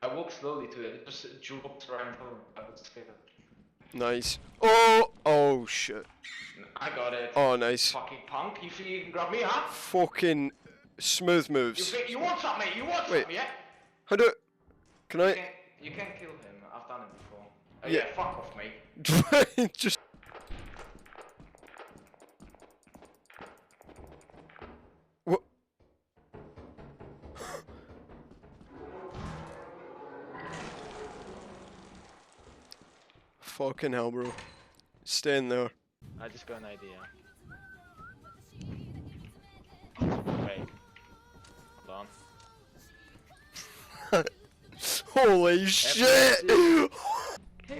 I walk slowly to it. It just drops right in front of me. I was scared. Nice. Oh shit. I got it. Oh, nice. Fucking punk. You think you can grab me, huh? Fucking smooth You moves. think you want something, mate? You want Wait. something, yeah? How do? Can I? You can kill him. I've done it before. Oh, Yeah. yeah, fuck off, mate. Just. What? Fucking hell, bro. Stay in there. I just got an idea. Wait. Hold on. Holy shit! Who? Who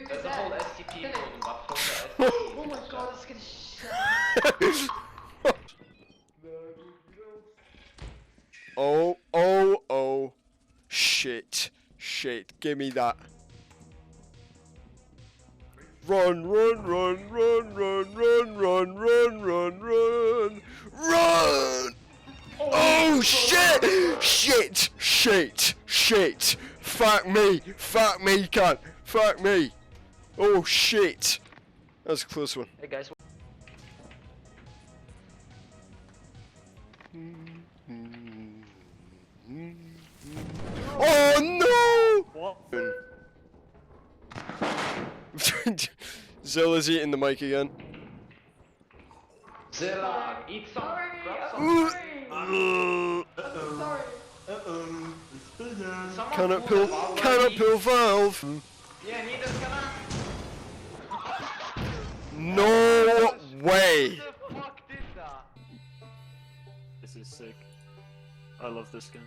There's is a whole that? STP Philip. code, but fuck the STP. Oh my god, that's gonna Oh. Shit. Give me that. Run. Oh shit. Fuck me, cunt. Fuck me. Oh shit. That was a close one. Hey guys. Oh no! What? Zilla's eating the mic again. Zilla, eat some. Sorry, Grab I'm some. sorry. Someone Cannot pull pull valve. Yeah, neither can I. No way. Who the fuck did that? This is sick. I love this game.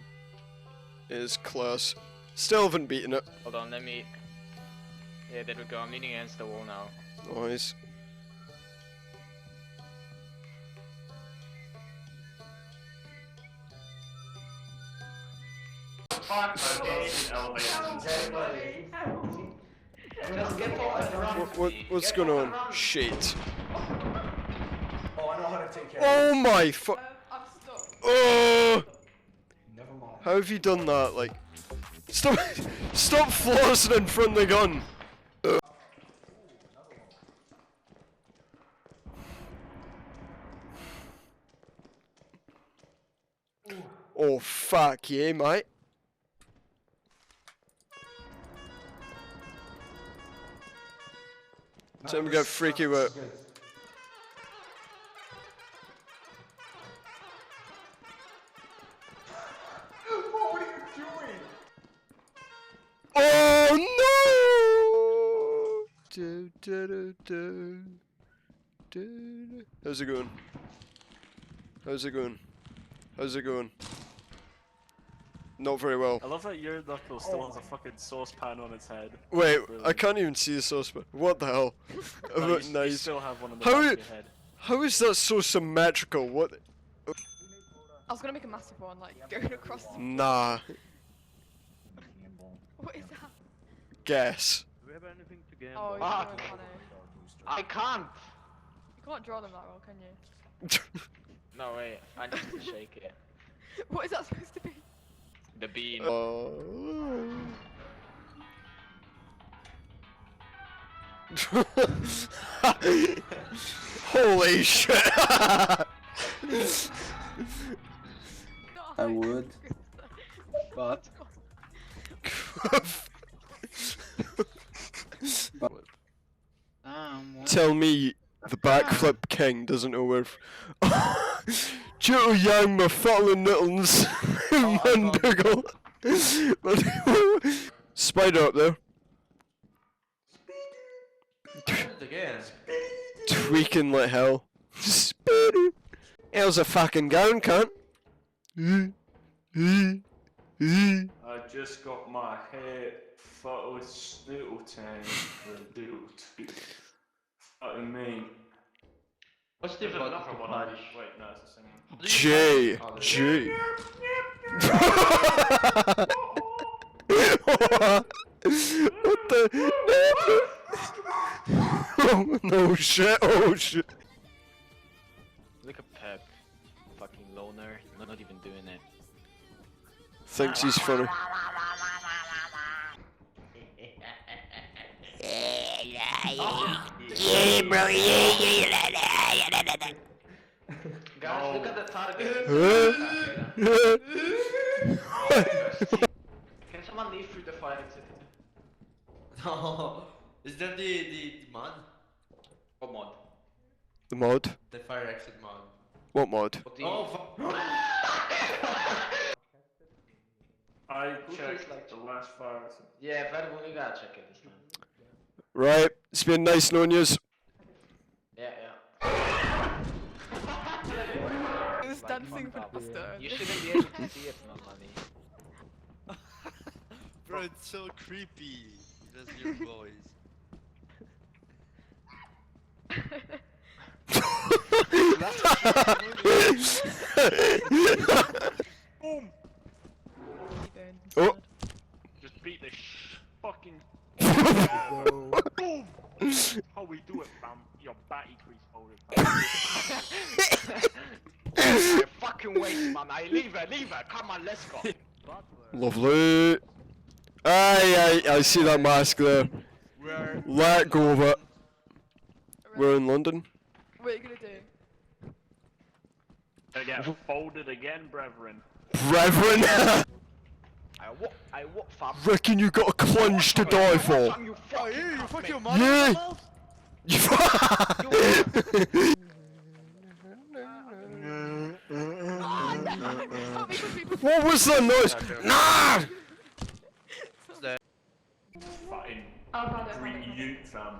It is class. Still haven't beaten it. Hold on, let me. Yeah, there we go. I'm leaning against the wall now. Nice. Fuck, okay. Just get off and run. What's Get going off on? and run. Shit. Oh, I know how to take care Oh my fu- I'm stuck. Oh! Never mind. How have you done that? Like, stop flossing in front of the gun. Oh fuck yeah, mate. Time to get freaky with it. Good. What are you doing? Oh no! How's it going? Not very well. I love that your knuckle still has a fucking saucepan on its head. Wait, I Brilliant. can't even see the saucepan. What the hell? No, you Nice. still have one on the How back i- of your head. How is that so symmetrical? What? I was gonna make a massive one, like going across the. Nah. What is that? Guess. Do we have anything to gain? Oh, you're Fuck. so funny. I can't. You can't draw them that well, can you? No, wait. I need to shake it. What is that supposed to be? The bean. Holy shit! I would, but Tell me the backflip king doesn't know where. Joe Young, my fallen Nittles, Manduggle. Spider up there. Again. Tweaking like hell. Spider. How's a fucking gown, cunt? I just got my hair photo snoodle tang for a doodle too. Fucking me. What's different about Wait, one? no, it's the same one. J. What the? Oh no shit! Oh shit! Look at Pep. Fucking loner. Not even doing it. Thinks he's funny. Guys, look at the target. Can someone leave through the fire exit? No. Is that the mod? What mod? The mod? The fire exit mod. What mod? What do you Oh, I Who checked feels like- the last fire. Yeah, Verbal, you gotta check it this time. Right, it's been nice knowing yous. Yeah, yeah. It was dancing for the stone. You shouldn't be able to see it, man, money. Bro, it's so creepy. Just your voice. Oh. Just beat the fucking. Boom! How we do it, fam? Your batty crease holder. I fucking wait, man. I leave her. Come on, let's go. Lovely. I see that mask there. We're Let go of it. We're in London. What are you gonna do? Gonna get folded again, brethren. Brethren! I walk, fam. Reckon you got a clunge to die for? Fam, you Oh, fucking yeah, you cunt, fuck mate. your mother. Yeah. mouth? Help me, push me, push me. What was that noise? Nah! Fucking Oh, pardon, Greek pardon. Ute, fam.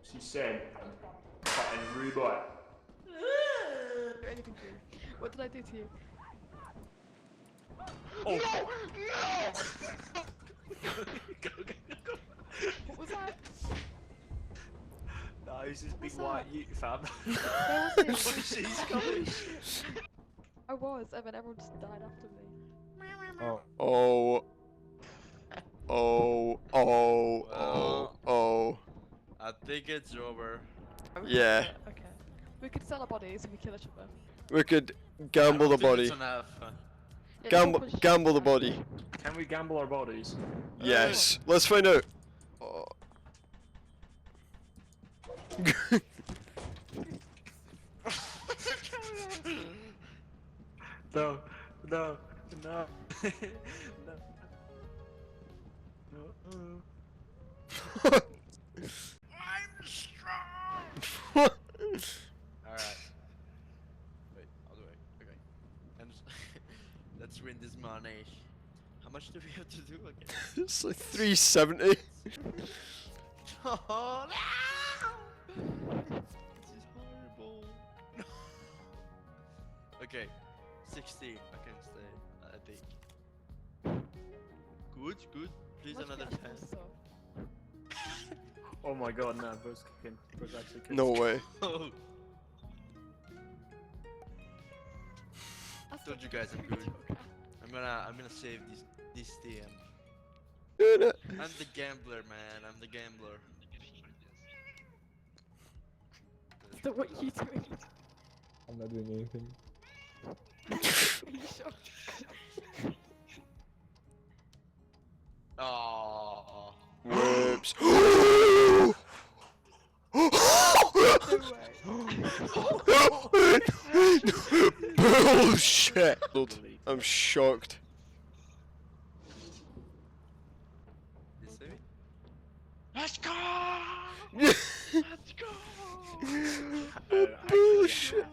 She said, fucking rhubarb. Do anything to you. What did I do to you? Oh, What was that? no, he's this big What's white that? Ute, fam. Where was it? She's coming. I was, and then everyone just died after me. Oh. Oh. Oh. Oh. Oh. I think it's over. Yeah. Okay. We could sell our bodies if we kill each other. We could gamble the I don't think body. it's enough. Yeah, Gamble, push- gamble the body. Can we gamble our bodies? Yes. Let's find out. Oh. No, no, no, no. Alright. Wait, all the way. Okay. Let's win this money. How much do we have to do again? It's like 370. Oh, no! This is horrible. Okay, 16. I can stay, I think. Good, good. Please Let's another get 10. us stuff. Oh my god, no, bro's kicking. Bro's actually kicking. No way. Oh, That's told not you guys I'm good. joke. I'm gonna save this TM. Doing it. I'm the gambler, man. I'm the gambler. So what are you doing? I'm not doing anything. Are you sure? Oh. Whoops. No way. Bullshit. I'm shocked. Did you save it? Let's go! Bullshit.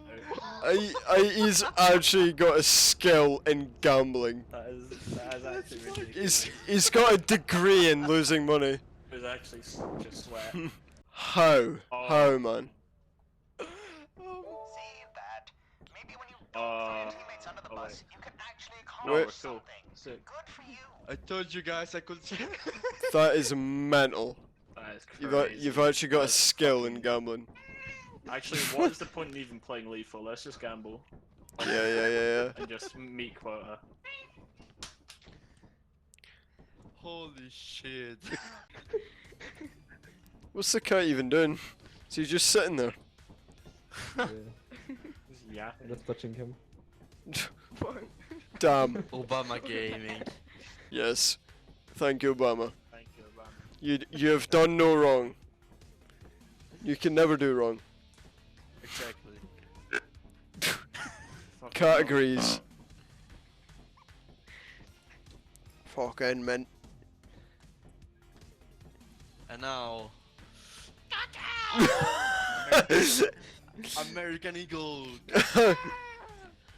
He's actually got a skill in gambling. That is actually ridiculous. He's got a degree in losing money. It was actually such a sweat. How? How, man? No, Wait. we're cool. Sick. I told you guys I could save. That is mental. That is crazy. You've actually got a skill in gambling. Actually, what is the point in even playing lethal? Let's just gamble Yeah. and just meet quota. Holy shit. What's the cat even doing? So he's just sitting there. Yeah, Yeah. I'm just touching him. Whoa. Damn. Obama Gaming. Yes. Thank you, Obama. Thank you, Obama. You have done no wrong. You can never do wrong. Exactly. Categories. Fucking mint. And now, American Eagle.